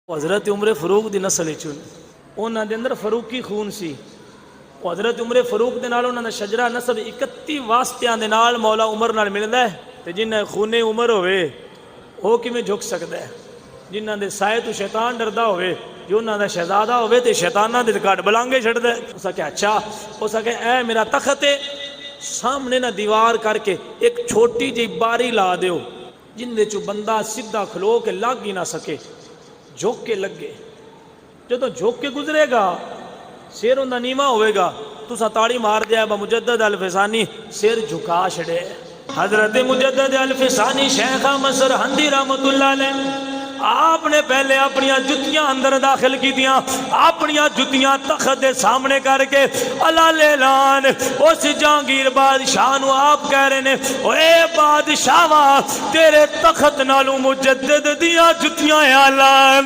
हज़रत उमर फरूक की नस्ल चुन उन्होंने अंदर फरूकी खून सी। हज़रत उमर फरूक के नाल उन्होंने शजरा नसब 31 वास्तियां दे नाल मौला उमर नाल मिलता है। तो जिन्हें खूने उमर होवे वो किमें झुक सकता है। जिन्हों के साए तो शैतान डरदा होवे, जो उन्होंने शहजादा होवे तो शैताना के घट बलांगे छड़दा है। उस आख्या अच्छा, उस आख्या ऐ मेरा तखत है, सामने ना दीवार करके एक छोटी जी बारी ला दो जिंदे चो बंदा सीधा खलो के लग ही ना सके, झुक के लगे। जो तो झुक के गुजरेगा सिर उनका नीवा होएगा, तुसा ताड़ी मार दिया मुजद्दद अल फिसानी सिर झुका छड़े। हजरत मुजद्दद अल फिसानी शेख मसर हंदी रहमतुल्लाह अलैह आपने पहले अपन जुतियां अंदर दाखिल की, अपन जुतियां तखत के सामने करके अलाले लान उस जहांगीर बादशाह नू आप कह रहे ने, ओए बादशाह तेरे तखत नालों मुजद्दद दियां जुतियां आला